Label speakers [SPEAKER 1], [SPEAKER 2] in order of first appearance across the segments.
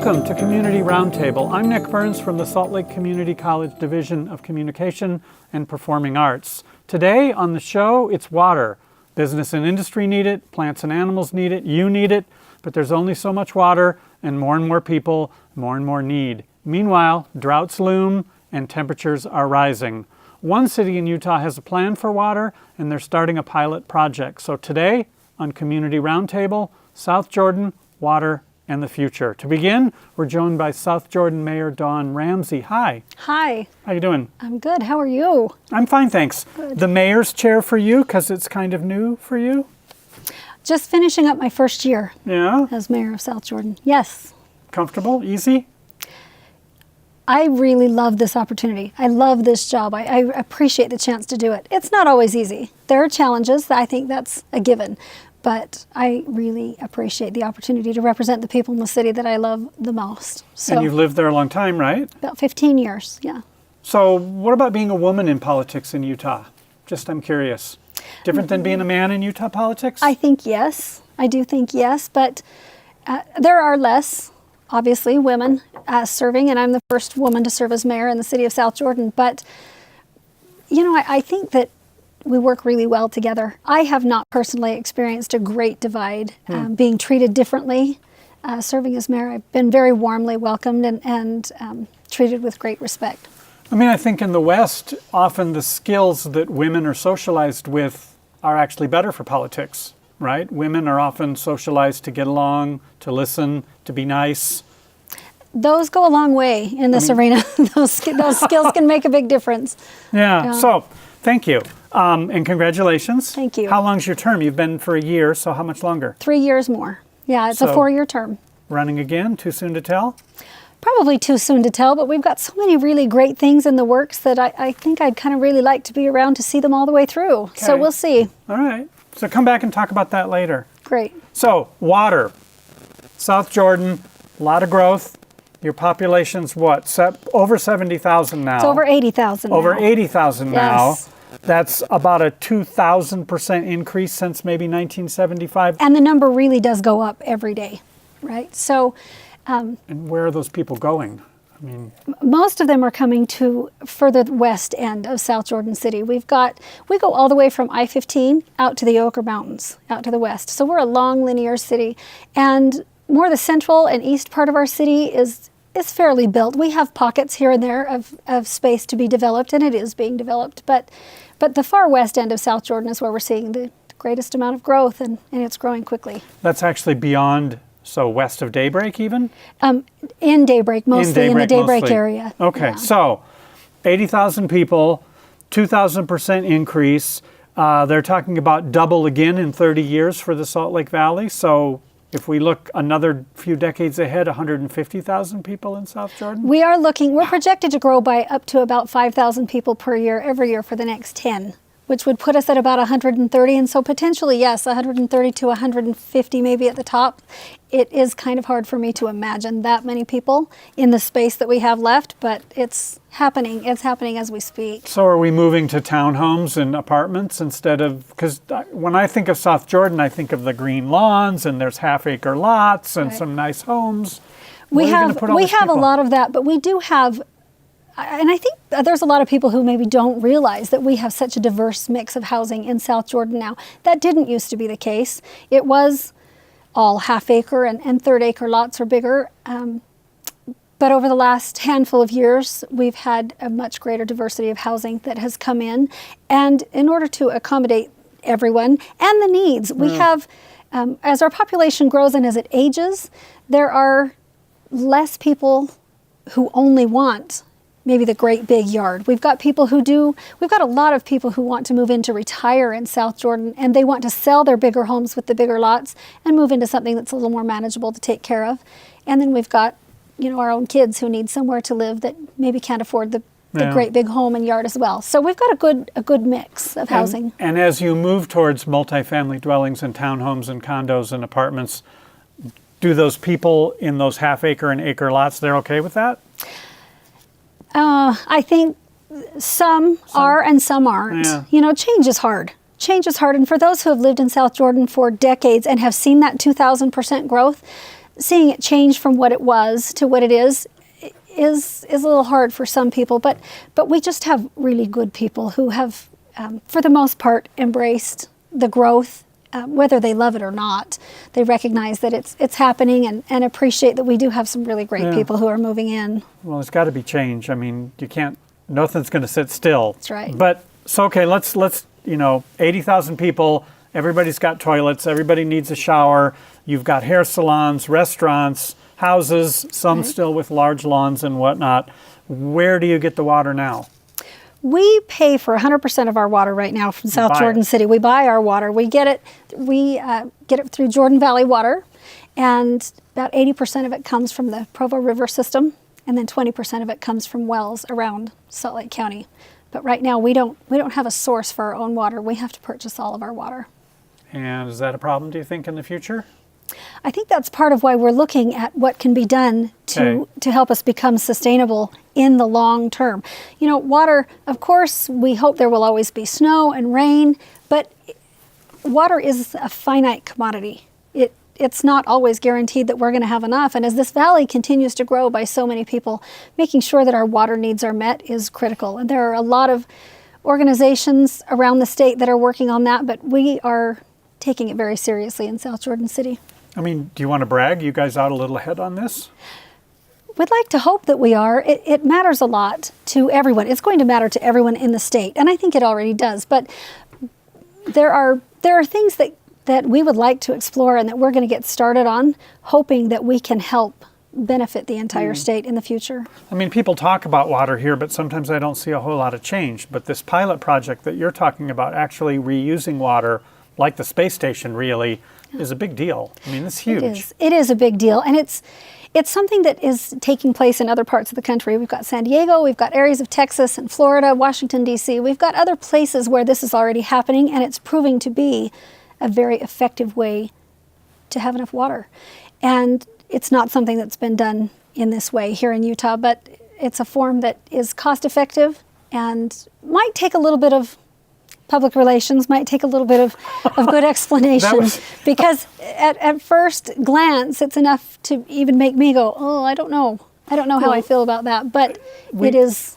[SPEAKER 1] Welcome to Community Roundtable. I'm Nick Burns from the Salt Lake Community College Division of Communication and Performing Arts. Today on the show, it's water. Business and industry need it, plants and animals need it, you need it, but there's only so much water and more people, more and more need. Meanwhile, droughts loom and temperatures are rising. One city in Utah has a plan for water and they're starting a pilot project. So today on Community Roundtable, South Jordan, water, and the future. To begin, we're joined by South Jordan Mayor Dawn Ramsey. Hi.
[SPEAKER 2] Hi.
[SPEAKER 1] How you doing?
[SPEAKER 2] I'm good. How are you?
[SPEAKER 1] I'm fine, thanks.
[SPEAKER 2] Good.
[SPEAKER 1] The mayor's chair for you, because it's kind of new for you?
[SPEAKER 2] Just finishing up my first year
[SPEAKER 1] Yeah?
[SPEAKER 2] as mayor of South Jordan. Yes.
[SPEAKER 1] Comfortable? Easy?
[SPEAKER 2] I really love this opportunity. I love this job. I appreciate the chance to do it. It's not always easy. There are challenges. I think that's a given. But I really appreciate the opportunity to represent the people in the city that I love the most. So,
[SPEAKER 1] And you've lived there a long time, right?
[SPEAKER 2] about 15 years, yeah.
[SPEAKER 1] So what about being a woman in politics in Utah? I'm curious. Different than being a man in Utah politics?
[SPEAKER 2] I think yes. I do think yes. But there are less, obviously, women serving. And I'm the first woman to serve as mayor in the city of South Jordan. But, you know, I think that we work really well together. I have not personally experienced a great divide, being treated differently. Serving as mayor, I've been very warmly welcomed and treated with great respect.
[SPEAKER 1] I mean, I think in the West, often the skills that women are socialized with are actually better for politics, right? Women are often socialized to get along, to listen, to be nice.
[SPEAKER 2] Those go a long way in this arena. Those skills can make a big difference.
[SPEAKER 1] Yeah. So, thank you. And congratulations.
[SPEAKER 2] Thank you.
[SPEAKER 1] How long's your term? You've been for a year, so how much longer?
[SPEAKER 2] 3 years more. Yeah, it's a 4-year term.
[SPEAKER 1] Running again? Too soon to tell?
[SPEAKER 2] Probably too soon to tell, but we've got so many really great things in the works that I think I'd kind of really like to be around to see them all the way through.
[SPEAKER 1] Okay.
[SPEAKER 2] So we'll see.
[SPEAKER 1] All right. So come back and talk about that later.
[SPEAKER 2] Great.
[SPEAKER 1] So, water. South Jordan, a lot of growth. Your population's what? Over 70,000 now.
[SPEAKER 2] It's over 80,000 now.
[SPEAKER 1] Over 80,000 now.
[SPEAKER 2] Yes.
[SPEAKER 1] That's about a 2,000% increase since maybe 1975.
[SPEAKER 2] And the number really does go up every day, right? So
[SPEAKER 1] And where are those people going? I mean,
[SPEAKER 2] most of them are coming to further west end of South Jordan City. We go all the way from I-15 out to the Ochre Mountains, out to the west. So we're a long linear city. And more the central and east part of our city is fairly built. We have pockets here and there of space to be developed, and it is being developed. But the far west end of South Jordan is where we're seeing the greatest amount of growth, and it's growing quickly.
[SPEAKER 1] that's actually beyond, so west of Daybreak even?
[SPEAKER 2] In Daybreak, mostly in the Daybreak
[SPEAKER 1] mostly.
[SPEAKER 2] area.
[SPEAKER 1] Okay,
[SPEAKER 2] Yeah.
[SPEAKER 1] so 80,000 people, 2,000% increase. They're talking about double again in 30 years for the Salt Lake Valley. So if we look another few decades ahead, 150,000 people in South Jordan?
[SPEAKER 2] We're projected to grow by up to about 5,000 people per year, every year for the next 10, which would put us at about 130. And so potentially, yes, 130 to 150 maybe at the top. It is kind of hard for me to imagine that many people in the space that we have left, but it's happening. It's happening as we speak.
[SPEAKER 1] So are we moving to townhomes and apartments instead of, because when I think of South Jordan, I think of the green lawns and there's half-acre lots and
[SPEAKER 2] Right.
[SPEAKER 1] some nice homes.
[SPEAKER 2] We
[SPEAKER 1] Where are you
[SPEAKER 2] have
[SPEAKER 1] gonna put all these
[SPEAKER 2] a
[SPEAKER 1] people?
[SPEAKER 2] lot of that, but we do have, and I think there's a lot of people who maybe don't realize that we have such a diverse mix of housing in South Jordan now. That didn't used to be the case. It was all half-acre and third-acre lots or bigger. But over the last handful of years, we've had a much greater diversity of housing that has come in. And in order to accommodate everyone and the needs, we have, as our population grows and as it ages, there are less people who only want maybe the great big yard. We've got a lot of people who want to move in to retire in South Jordan, and they want to sell their bigger homes with the bigger lots and move into something that's a little more manageable to take care of. And then we've got, our own kids who need somewhere to live that maybe can't afford the great big home and yard as well. So we've got a good mix of housing.
[SPEAKER 1] And as you move towards multifamily dwellings and townhomes and condos and apartments, do those people in those half-acre and acre lots, they're okay with that?
[SPEAKER 2] I think some are and some aren't.
[SPEAKER 1] Yeah.
[SPEAKER 2] Change is hard. And for those who have lived in South Jordan for decades and have seen that 2,000% growth, seeing it change from what it was to what it is a little hard for some people, but we just have really good people who have, for the most part, embraced the growth, whether they love it or not. They recognize that it's happening and appreciate that we do have some really great people who are moving in.
[SPEAKER 1] Well, it's got to be change. I mean, nothing's going to sit still.
[SPEAKER 2] That's right.
[SPEAKER 1] But so okay, let's 80,000 people. Everybody's got toilets. Everybody needs a shower. You've got hair salons, restaurants, houses, some still with large lawns and whatnot. Where do you get the water now?
[SPEAKER 2] We pay for 100% of our water right now from South Jordan City. We buy our water. We get it through Jordan Valley Water, and about 80% of it comes from the Provo River system, and then 20% of it comes from wells around Salt Lake County. But right now we don't have a source for our own water. We have to purchase all of our water. And
[SPEAKER 1] is that a problem, do you think, in the future?
[SPEAKER 2] I think that's part of why we're looking at what can be done to help us become sustainable in the long term. Water, of course, we hope there will always be snow and rain, but water is a finite commodity. It's not always guaranteed that we're going to have enough. And as this valley continues to grow by so many people, making sure that our water needs are met is critical. And there are a lot of organizations around the state that are working on that, but we are taking it very seriously in South Jordan City.
[SPEAKER 1] I mean, do you want to brag? You guys out a little ahead on this?
[SPEAKER 2] We'd like to hope that we are. It matters a lot to everyone. It's going to matter to everyone in the state, and I think it already does. But there are things that we would like to explore and that we're going to get started on, hoping that we can help benefit the entire state in the future.
[SPEAKER 1] I mean, people talk about water here, but sometimes I don't see a whole lot of change. But this pilot project that you're talking about, actually reusing water, like the space station really, is a big deal. I mean, it's huge.
[SPEAKER 2] It is a big deal, and it's something that is taking place in other parts of the country. We've got San Diego, we've got areas of Texas and Florida, Washington, D.C. We've got other places where this is already happening, and it's proving to be a very effective way to have enough water. And it's not something that's been done in this way here in Utah, but it's a form that is cost effective and might take a little bit of public relations, might take a little bit of good explanation, because at first glance, it's enough to even make me go, oh, I don't know how I feel about that, but it is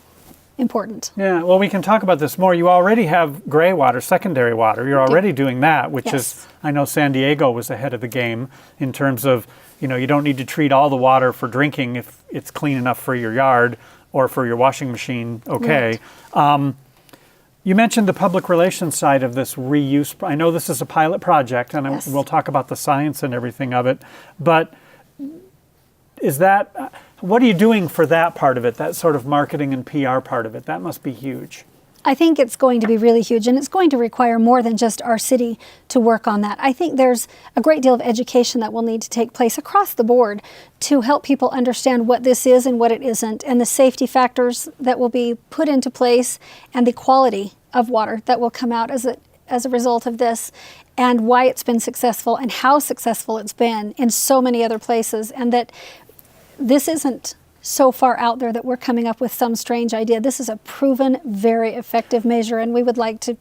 [SPEAKER 2] important.
[SPEAKER 1] Yeah, well, we can talk about this more. You already have gray water, secondary water. You're already doing that, which is, I know San Diego was ahead of the game in terms of, you don't need to treat all the water for drinking if it's clean enough for your yard or for your washing machine, okay. Right. You mentioned the public relations side of this reuse. I know this is a pilot project, and we'll talk about the science and everything of it, but what are you doing for that part of it, that sort of marketing and PR part of it? That must be huge.
[SPEAKER 2] I think it's going to be really huge, and it's going to require more than just our city to work on that. I think there's a great deal of education that will need to take place across the board to help people understand what this is and what it isn't, and the safety factors that will be put into place, and the quality of water that will come out as a result of this, and why it's been successful and how successful it's been in so many other places, and that this isn't so far out there that we're coming up with some strange idea. This is a proven, very effective measure, and we would like to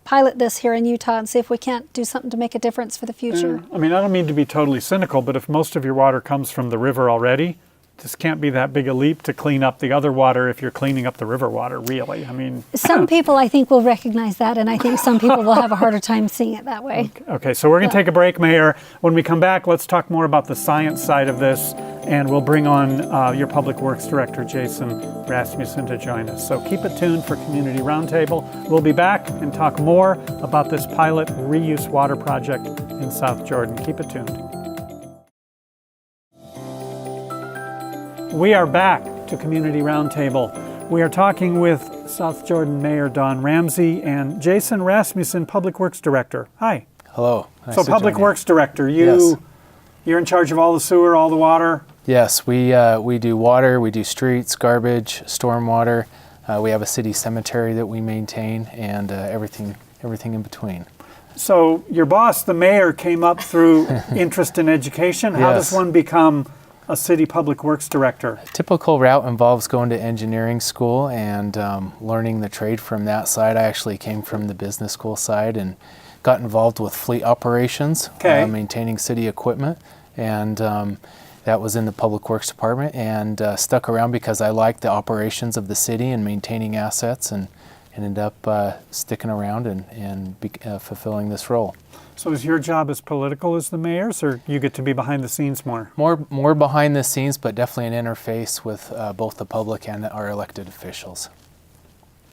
[SPEAKER 2] pilot this here in Utah and see if we can't do something to make a difference for the future.
[SPEAKER 1] I mean, I don't mean to be totally cynical, but if most of your water comes from the river already, this can't be that big a leap to clean up the other water if you're cleaning up the river water, really. I mean,
[SPEAKER 2] some people, I think, will recognize that, and I think some people will have a harder time seeing it that way.
[SPEAKER 1] Okay, so we're going to take a break, Mayor. When we come back, let's talk more about the science side of this, and we'll bring on your Public Works Director, Jason Rasmussen, to join us. So keep it tuned for Community Roundtable. We'll be back and talk more about this pilot reuse water project in South Jordan. Keep it tuned. We are back to Community Roundtable. We are talking with South Jordan Mayor Don Ramsey and Jason Rasmussen, Public Works Director. Hi.
[SPEAKER 3] Hello. Nice
[SPEAKER 1] so Public Works Director, you're in charge of all the sewer, all the water?
[SPEAKER 3] Yes, we do water, we do streets, garbage, stormwater. We have a city cemetery that we maintain, and everything in between.
[SPEAKER 1] So your boss, the mayor, came up through interest in education. How does one become a city public works director?
[SPEAKER 3] A typical route involves going to engineering school and learning the trade from that side. I actually came from the business school side and got involved with fleet operations, maintaining city equipment, and that was in the Public Works Department, and stuck around because I liked the operations of the city and maintaining assets, and ended up sticking around and fulfilling this role.
[SPEAKER 1] So is your job as political as the mayor's, or you get to be behind the scenes more?
[SPEAKER 3] More behind the scenes, but definitely an interface with both the public and our elected officials.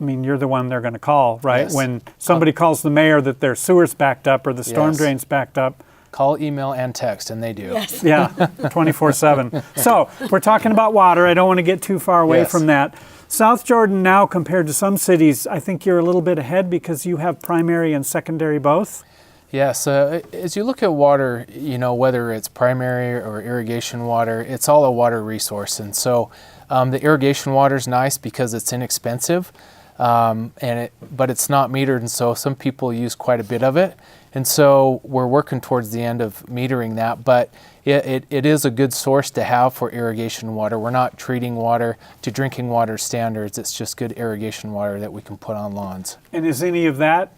[SPEAKER 1] I mean, you're the one they're going to call, right?
[SPEAKER 3] Yes.
[SPEAKER 1] When somebody calls the mayor that their sewer's backed up or the storm
[SPEAKER 3] Yes.
[SPEAKER 1] drain's backed up.
[SPEAKER 3] Call, email, and text, and they do.
[SPEAKER 2] Yes.
[SPEAKER 1] Yeah, 24/7. So we're talking about water. I don't want to get too far away
[SPEAKER 3] Yes.
[SPEAKER 1] from that. South Jordan now, compared to some cities, I think you're a little bit ahead because you have primary and secondary both.
[SPEAKER 3] Yes, as you look at water, whether it's primary or irrigation water, it's all a water resource. And so the irrigation water is nice because it's inexpensive, but it's not metered, and so some people use quite a bit of it. And so we're working towards the end of metering that, but it is a good source to have for irrigation water. We're not treating water to drinking water standards. It's just good irrigation water that we can put on lawns.
[SPEAKER 1] And is any of that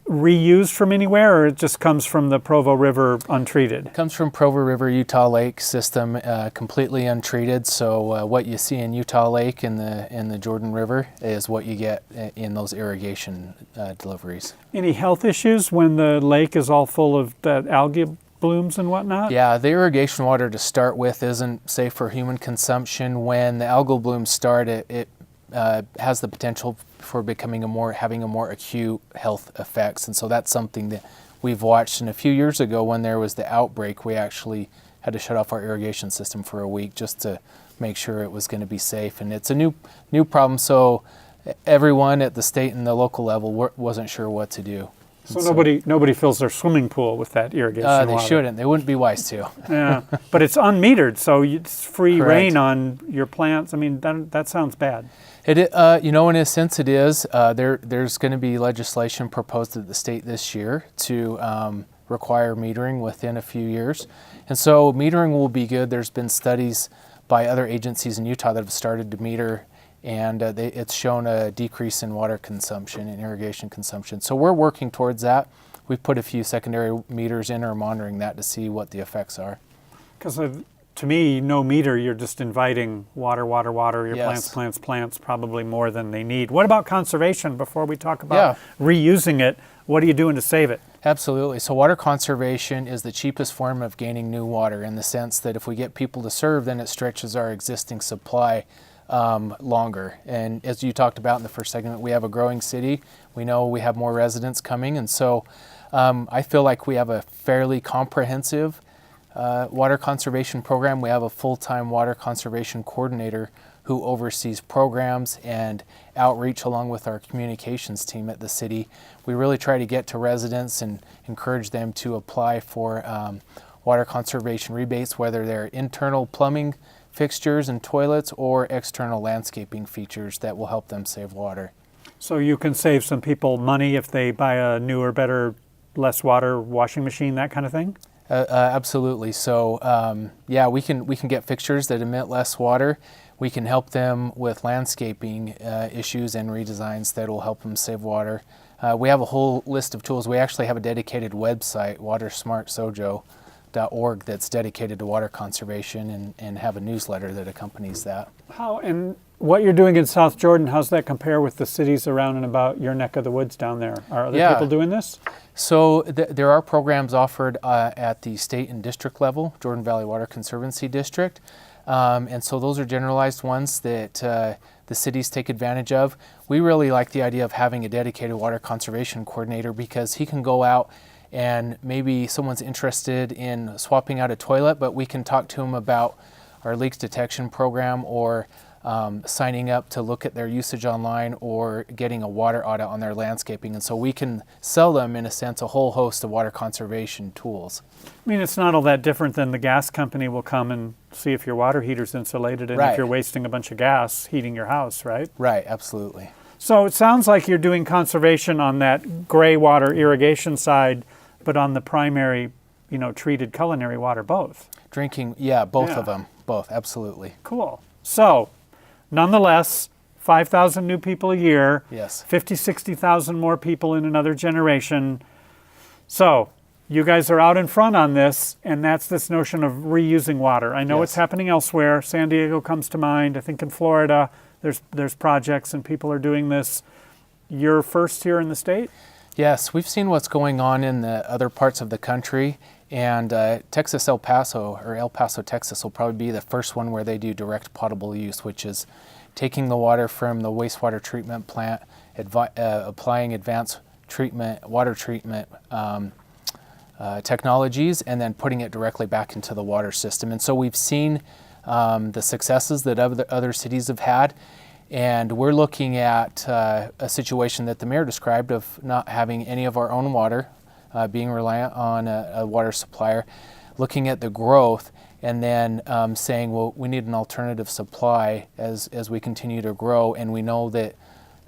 [SPEAKER 1] reused from anywhere, or it just comes from the Provo River untreated?
[SPEAKER 3] It comes from Provo River, Utah Lake system, completely untreated. So what you see in Utah Lake in the Jordan River is what you get in those irrigation deliveries.
[SPEAKER 1] Any health issues when the lake is all full of that algae blooms and whatnot?
[SPEAKER 3] Yeah, the irrigation water to start with isn't safe for human consumption. When the algal blooms start, it has the potential for having a more acute health effects, and so that's something that we've watched. And a few years ago, when there was the outbreak, we actually had to shut off our irrigation system for a week just to make sure it was going to be safe. And it's a new problem, so everyone at the state and the local level wasn't sure what to do.
[SPEAKER 1] So nobody fills their swimming pool with that irrigation water.
[SPEAKER 3] They shouldn't. They wouldn't be wise to.
[SPEAKER 1] Yeah, but it's unmetered, so it's free
[SPEAKER 3] Correct.
[SPEAKER 1] rain on your plants. I mean, that sounds bad.
[SPEAKER 3] In a sense, it is. There's going to be legislation proposed at the state this year to require metering within a few years, and so metering will be good. There's been studies by other agencies in Utah that have started to meter, and it's shown a decrease in water consumption and irrigation consumption. So we're working towards that. We've put a few secondary meters in or monitoring that to see what the effects are.
[SPEAKER 1] Because to me, no meter, you're just inviting water, your
[SPEAKER 3] Yes.
[SPEAKER 1] plants, probably more than they need. What about conservation before we talk about reusing it? What are you doing to save it?
[SPEAKER 3] Absolutely. So water conservation is the cheapest form of gaining new water, in the sense that if we get people to serve, then it stretches our existing supply longer. And as you talked about in the first segment, we have a growing city. We know we have more residents coming, and so I feel like we have a fairly comprehensive water conservation program. We have a full-time water conservation coordinator who oversees programs and outreach along with our communications team at the city. We really try to get to residents and encourage them to apply for water conservation rebates, whether they're internal plumbing fixtures and toilets or external landscaping features that will help them save water.
[SPEAKER 1] So you can save some people money if they buy a newer, better, less water washing machine, that kind of thing?
[SPEAKER 3] Absolutely. So we can get fixtures that emit less water. We can help them with landscaping issues and redesigns that will help them save water. We have a whole list of tools. We actually have a dedicated website, watersmartsojo.org, that's dedicated to water conservation, and have a newsletter that accompanies that.
[SPEAKER 1] And what you're doing in South Jordan, how's that compare with the cities around and about your neck of the woods down there? Are other people doing this?
[SPEAKER 3] So there are programs offered at the state and district level, Jordan Valley Water Conservancy District. And so those are generalized ones that the cities take advantage of. We really like the idea of having a dedicated water conservation coordinator, because he can go out and maybe someone's interested in swapping out a toilet, but we can talk to them about our leaks detection program, or signing up to look at their usage online, or getting a water audit on their landscaping. And so we can sell them, in a sense, a whole host of water conservation tools.
[SPEAKER 1] I mean, it's not all that different than the gas company will come and see if your water heater's insulated and
[SPEAKER 3] Right.
[SPEAKER 1] if you're wasting a bunch of gas heating your house, right?
[SPEAKER 3] Right, absolutely.
[SPEAKER 1] So it sounds like you're doing conservation on that gray water irrigation side, but on the primary, treated culinary water, both.
[SPEAKER 3] Drinking, both of them, both, absolutely.
[SPEAKER 1] Cool. So, nonetheless, 5,000 new people a year,
[SPEAKER 3] Yes.
[SPEAKER 1] 50, 60,000 more people in another generation. So, you guys are out in front on this, and that's this notion of reusing water. I know
[SPEAKER 3] Yes.
[SPEAKER 1] it's happening elsewhere. San Diego comes to mind. I think in Florida, there's projects and people are doing this. You're first here in the state?
[SPEAKER 3] Yes, we've seen what's going on in the other parts of the country, and Texas, El Paso, Texas will probably be the first one where they do direct potable use, which is taking the water from the wastewater treatment plant, applying advanced water treatment technologies, and then putting it directly back into the water system. And so we've seen the successes that other cities have had. And we're looking at a situation that the mayor described of not having any of our own water, being reliant on a water supplier, looking at the growth, and then saying, well, we need an alternative supply as we continue to grow, and we know that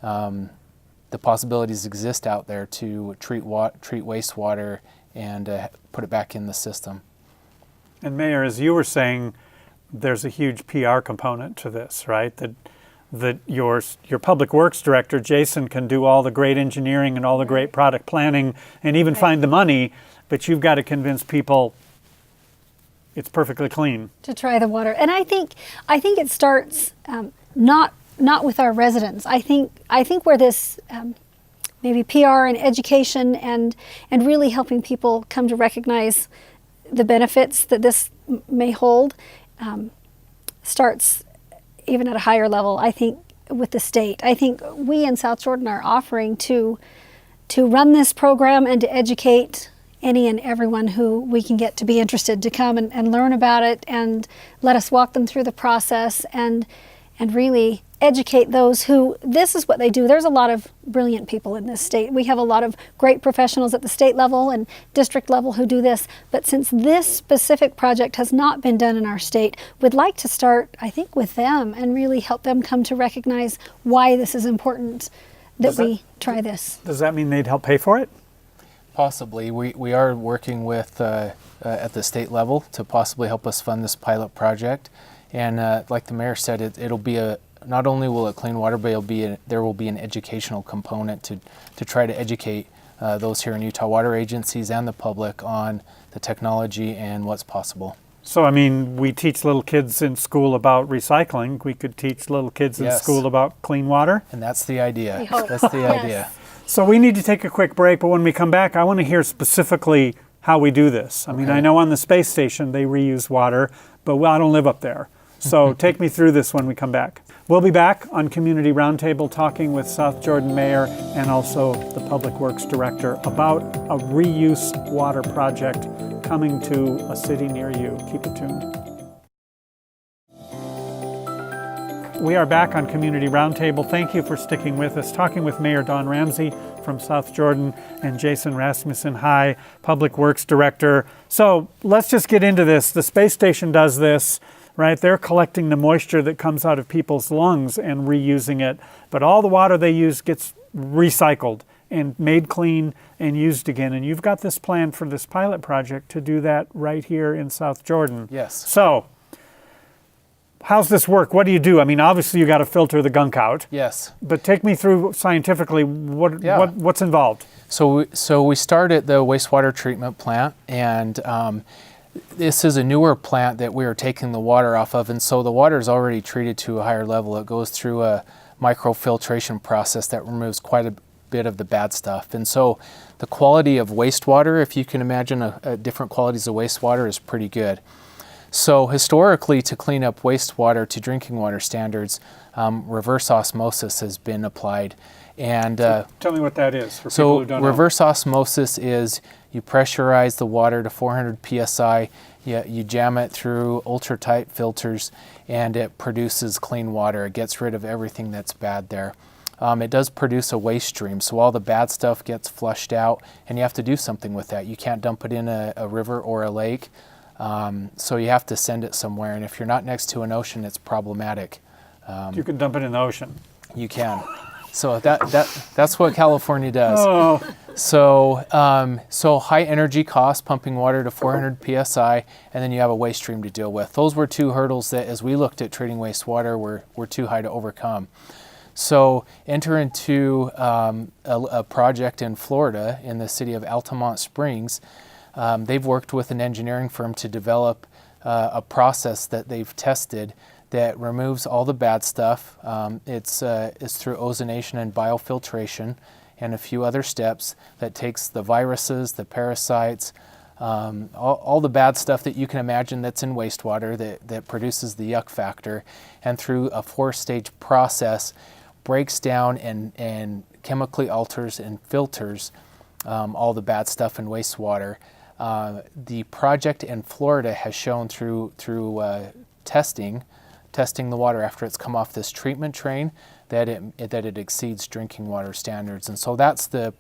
[SPEAKER 3] the possibilities exist out there to treat wastewater and put it back in the system.
[SPEAKER 1] And Mayor, as you were saying, there's a huge PR component to this, right? That your public works director, Jason, can do all the great engineering and all the great product planning and even find the money, but you've got to convince people it's perfectly clean.
[SPEAKER 2] To try the water. And I think it starts not with our residents. I think where this maybe PR and education and really helping people come to recognize the benefits that this may hold starts even at a higher level, I think, with the state. I think we in South Jordan are offering to run this program and to educate any and everyone who we can get to be interested to come and learn about it and let us walk them through the process and really educate those who, this is what they do. There's a lot of brilliant people in this state. We have a lot of great professionals at the state level and district level who do this. But since this specific project has not been done in our state, we'd like to start, I think, with them and really help them come to recognize why this is important that we try this.
[SPEAKER 1] Does that mean they'd help pay for it?
[SPEAKER 3] Possibly. We are working with at the state level to possibly help us fund this pilot project. And like the mayor said, it'll be not only will it clean water, but there will be an educational component to try to educate those here in Utah water agencies and the public on the technology and what's possible.
[SPEAKER 1] So, I mean, we teach little kids in school about recycling. We could teach little kids in school about clean water.
[SPEAKER 3] And that's the idea.
[SPEAKER 2] We hope.
[SPEAKER 3] That's the idea.
[SPEAKER 1] So we need to take a quick break, but when we come back, I want to hear specifically how we do this. I mean, I know on the space station they reuse water, but I don't live up there. So take me through this when we come back. We'll be back on Community Roundtable talking with South Jordan Mayor and also the Public Works Director about a reuse water project coming to a city near you. Keep it tuned. We are back on Community Roundtable. Thank you for sticking with us, talking with Mayor Don Ramsey from South Jordan and Jason Rasmussen, Public Works Director. So let's just get into this. The space station does this, right? They're collecting the moisture that comes out of people's lungs and reusing it. But all the water they use gets recycled and made clean and used again. And you've got this plan for this pilot project to do that right here in South Jordan.
[SPEAKER 3] Yes.
[SPEAKER 1] So how's this work? What do you do? I mean, obviously you got to filter the gunk out.
[SPEAKER 3] Yes.
[SPEAKER 1] But take me through scientifically what's involved.
[SPEAKER 3] So we start at the wastewater treatment plant, and this is a newer plant that we are taking the water off of, and so the water is already treated to a higher level. It goes through a microfiltration process that removes quite a bit of the bad stuff. And so the quality of wastewater, if you can imagine different qualities of wastewater, is pretty good. So historically, to clean up wastewater to drinking water standards, reverse osmosis has been applied. And
[SPEAKER 1] tell me what that is for people who don't know.
[SPEAKER 3] Reverse osmosis is you pressurize the water to 400 psi, you jam it through ultra tight filters, and it produces clean water. It gets rid of everything that's bad there. It does produce a waste stream, so all the bad stuff gets flushed out, and you have to do something with that. You can't dump it in a river or a lake, so you have to send it somewhere, and if you're not next to an ocean, it's problematic.
[SPEAKER 1] You can dump it in the ocean.
[SPEAKER 3] You can. So that's what California does.
[SPEAKER 1] Oh.
[SPEAKER 3] So high energy cost, pumping water to 400 psi, and then you have a waste stream to deal with. Those were two hurdles that, as we looked at treating wastewater, were too high to overcome. So enter into a project in Florida, in the city of Altamont Springs, They've worked with an engineering firm to develop a process that they've tested that removes all the bad stuff. It's through ozonation and biofiltration and a few other steps that takes the viruses, the parasites, all the bad stuff that you can imagine that's in wastewater that produces the yuck factor, and through a 4-stage process breaks down and chemically alters and filters all the bad stuff in wastewater. The project in Florida has shown through testing the water after it's come off this treatment train that it exceeds drinking water standards. And so that's the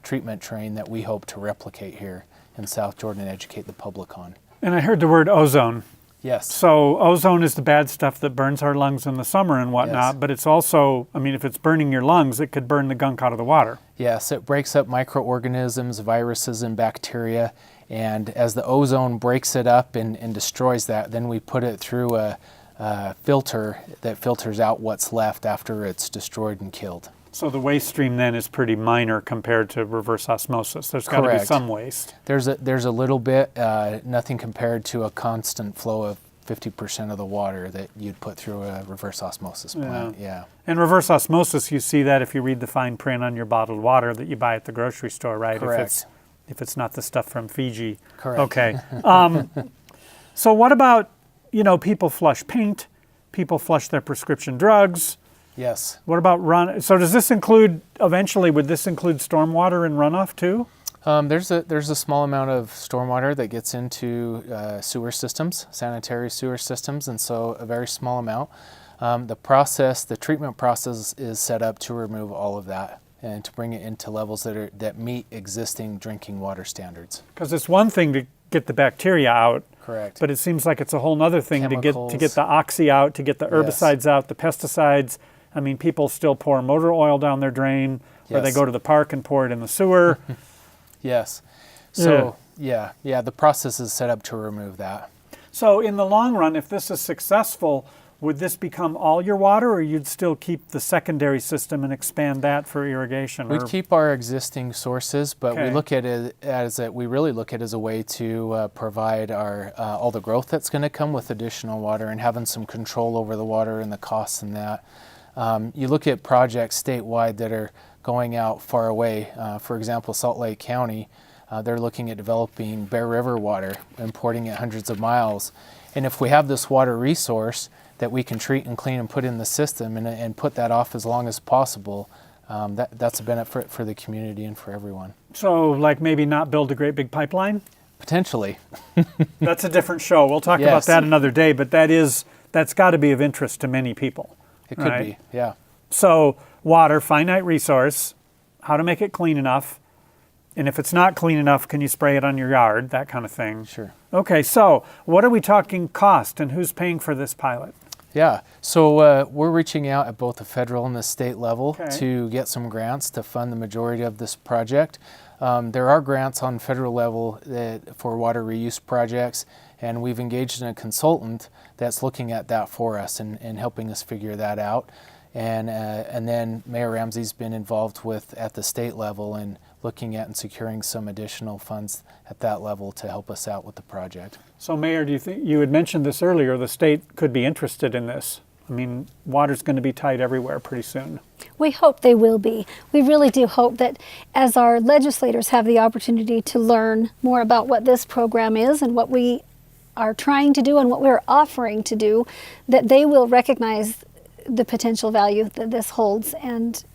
[SPEAKER 3] treatment train that we hope to replicate here in South Jordan and educate the public on.
[SPEAKER 1] And I heard the word ozone.
[SPEAKER 3] Yes.
[SPEAKER 1] So ozone is the bad stuff that burns our lungs in the summer and whatnot,
[SPEAKER 3] Yes.
[SPEAKER 1] but it's also, I mean, if it's burning your lungs, it could burn the gunk out of the water.
[SPEAKER 3] Yes, it breaks up microorganisms, viruses, and bacteria. And as the ozone breaks it up and destroys that, then we put it through a filter that filters out what's left after it's destroyed and killed.
[SPEAKER 1] So the waste stream then is pretty minor compared to reverse osmosis. There's got to be
[SPEAKER 3] Correct.
[SPEAKER 1] some waste.
[SPEAKER 3] There's a little bit, nothing compared to a constant flow of 50% of the water that you'd put through a reverse osmosis plant. Yeah.
[SPEAKER 1] And reverse osmosis, you see that if you read the fine print on your bottled water that you buy at the grocery store, right?
[SPEAKER 3] Correct.
[SPEAKER 1] If it's not the stuff from Fiji.
[SPEAKER 3] Correct.
[SPEAKER 1] Okay. So what about, people flush paint, people flush their prescription drugs.
[SPEAKER 3] Yes.
[SPEAKER 1] What about so does this include, eventually, would this include stormwater and runoff too?
[SPEAKER 3] There's a small amount of stormwater that gets into sewer systems, sanitary sewer systems, and so a very small amount. The treatment process is set up to remove all of that and to bring it into levels that meet existing drinking water standards.
[SPEAKER 1] Because it's one thing to get the bacteria out,
[SPEAKER 3] Correct.
[SPEAKER 1] but it seems like it's a whole other thing to get
[SPEAKER 3] Chemicals.
[SPEAKER 1] the oxy out, to get the
[SPEAKER 3] Yes.
[SPEAKER 1] herbicides out, the pesticides. I mean, people still pour motor oil down their drain, or they
[SPEAKER 3] Yes.
[SPEAKER 1] go to the park and pour it in the sewer.
[SPEAKER 3] Yes. So yeah, the process is set up to remove that.
[SPEAKER 1] So in the long run, if this is successful, would this become all your water, or you'd still keep the secondary system and expand that for irrigation?
[SPEAKER 3] We keep our existing sources, but
[SPEAKER 1] Okay.
[SPEAKER 3] we look at it we really look at it as a way to provide our all the growth that's going to come with additional water and having some control over the water and the costs and that. You look at projects statewide that are going out far away. For example, Salt Lake County, they're looking at developing Bear River water, importing it hundreds of miles. And if we have this water resource that we can treat and clean and put in the system and put that off as long as possible, that's a benefit for the community and for everyone.
[SPEAKER 1] So like maybe not build a great big pipeline?
[SPEAKER 3] Potentially.
[SPEAKER 1] That's a different show. We'll talk about
[SPEAKER 3] Yes.
[SPEAKER 1] that another day, but that's got to be of interest to many people.
[SPEAKER 3] It could
[SPEAKER 1] Right.
[SPEAKER 3] be, yeah.
[SPEAKER 1] So water, finite resource, how to make it clean enough, and if it's not clean enough, can you spray it on your yard, that kind of thing.
[SPEAKER 3] Sure.
[SPEAKER 1] Okay, so what are we talking cost, and who's paying for this pilot?
[SPEAKER 3] Yeah, so we're reaching out at both the federal and the state level
[SPEAKER 1] Okay.
[SPEAKER 3] to get some grants to fund the majority of this project. There are grants on federal level for water reuse projects, and we've engaged in a consultant that's looking at that for us and helping us figure that out. And then Mayor Ramsey's been involved at the state level and looking at and securing some additional funds at that level to help us out with the project.
[SPEAKER 1] So Mayor, do you think, you had mentioned this earlier, the state could be interested in this? I mean, water's going to be tight everywhere pretty soon.
[SPEAKER 2] We hope they will be. We really do hope that as our legislators have the opportunity to learn more about what this program is and what we are trying to do and what we're offering to do, that they will recognize the potential value that this holds, and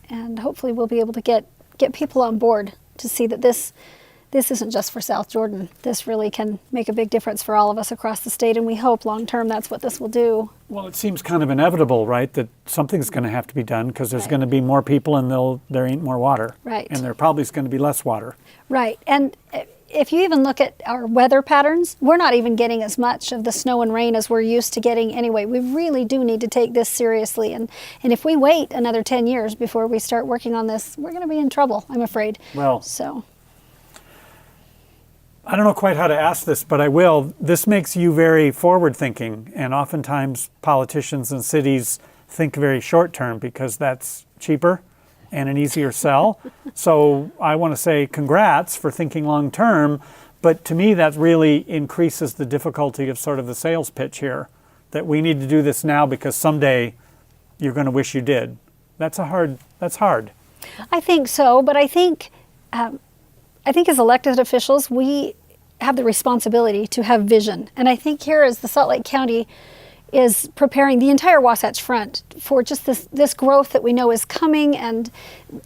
[SPEAKER 2] hopefully we'll be able to get people on board to see that this isn't just for South Jordan. This really can make a big difference for all of us across the state, and we hope long term that's what this will do.
[SPEAKER 1] Well, it seems kind of inevitable, right, that something's going to have to be done because there's
[SPEAKER 2] Right.
[SPEAKER 1] going to be more people and there ain't more water.
[SPEAKER 2] Right.
[SPEAKER 1] And there probably is going to be less water.
[SPEAKER 2] Right, and if you even look at our weather patterns, we're not even getting as much of the snow and rain as we're used to getting anyway. We really do need to take this seriously, and if we wait another 10 years before we start working on this, we're going to be in trouble, I'm afraid.
[SPEAKER 1] Well,
[SPEAKER 2] So,
[SPEAKER 1] I don't know quite how to ask this, but I will. This makes you very forward-thinking, and oftentimes politicians and cities think very short-term because that's cheaper and an easier sell. So I want to say congrats for thinking long-term, But to me, that really increases the difficulty of sort of the sales pitch here, that we need to do this now because someday you're going to wish you did. That's hard.
[SPEAKER 2] I think so, but I think as elected officials, we have the responsibility to have vision. And I think here as the Salt Lake County is preparing the entire Wasatch Front for just this growth that we know is coming, and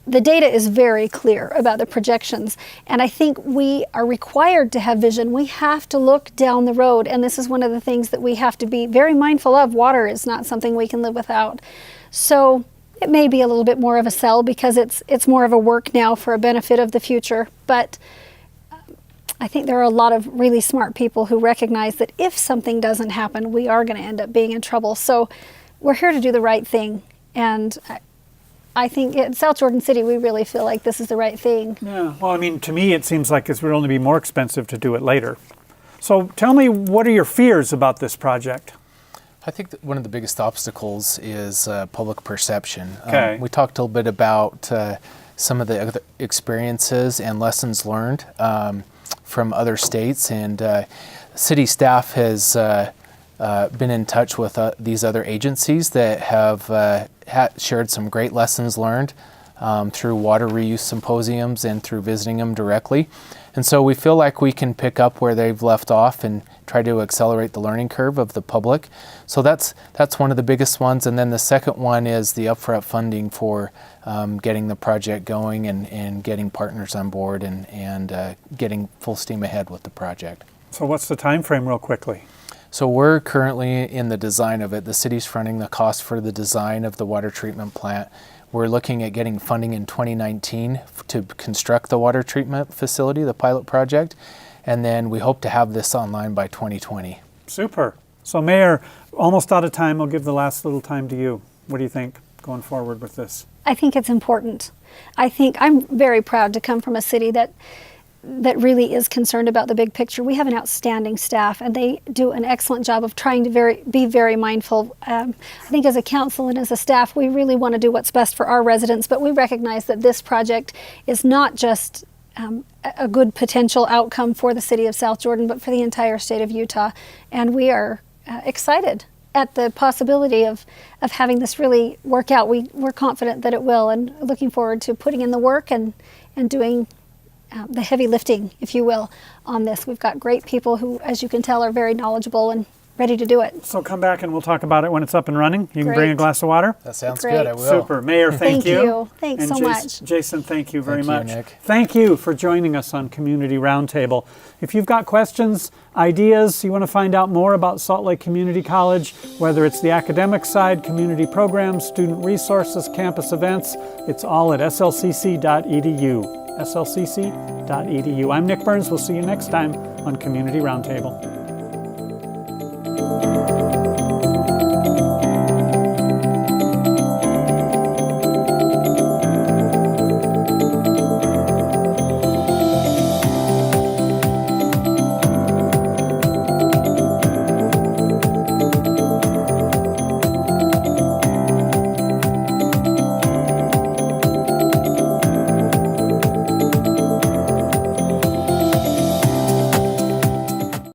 [SPEAKER 2] the data is very clear about the projections. And I think we are required to have vision. We have to look down the road, and this is one of the things that we have to be very mindful of. Water is not something we can live without. So it may be a little bit more of a sell because it's more of a work now for a benefit of the future. But I think there are a lot of really smart people who recognize that if something doesn't happen, we are going to end up being in trouble. So we're here to do the right thing. And I think in South Jordan City, we really feel like this is the right thing.
[SPEAKER 1] Yeah, well, I mean, to me, it seems like it would only be more expensive to do it later. So tell me, what are your fears about this project?
[SPEAKER 3] I think that one of the biggest obstacles is public perception.
[SPEAKER 1] Okay.
[SPEAKER 3] We talked a little bit about some of the other experiences and lessons learned from other states, and city staff has been in touch with these other agencies that have shared some great lessons learned through water reuse symposiums and through visiting them directly. And so we feel like we can pick up where they've left off and try to accelerate the learning curve of the public. So that's one of the biggest ones. And then the second one is the upfront funding for getting the project going and getting partners on board and getting full steam ahead with the project.
[SPEAKER 1] So what's the time frame real quickly?
[SPEAKER 3] So we're currently in the design of it. The city's fronting the cost for the design of the water treatment plant. We're looking at getting funding in 2019 to construct the water treatment facility, the pilot project, and then we hope to have this online by 2020.
[SPEAKER 1] Super. So Mayor, almost out of time. I'll give the last little time to you. What do you think going forward with this?
[SPEAKER 2] I think it's important. I think I'm very proud to come from a city that really is concerned about the big picture. We have an outstanding staff, and they do an excellent job of trying to be very mindful. I think as a council and as a staff, we really want to do what's best for our residents, but we recognize that this project is not just a good potential outcome for the city of South Jordan, but for the entire state of Utah. And we are excited at the possibility of having this really work out. We're confident that it will, and looking forward to putting in the work and doing the heavy lifting, if you will, on this. We've got great people who, as you can tell, are very knowledgeable and ready to do it.
[SPEAKER 1] So come back and we'll talk about it when it's up and running. You can
[SPEAKER 2] Great.
[SPEAKER 1] bring a glass of water.
[SPEAKER 3] That sounds
[SPEAKER 2] Great.
[SPEAKER 3] good, I will.
[SPEAKER 1] Super. Mayor, thank you.
[SPEAKER 2] Thanks
[SPEAKER 1] And
[SPEAKER 2] so much.
[SPEAKER 1] Jason, thank you very
[SPEAKER 3] Thank
[SPEAKER 1] much.
[SPEAKER 3] you, Nick.
[SPEAKER 1] Thank you for joining us on Community Roundtable. If you've got questions, ideas, you want to find out more about Salt Lake Community College, whether it's the academic side, community programs, student resources, campus events, it's all at slcc.edu. slcc.edu. I'm Nick Burns. We'll see you next time on Community Roundtable.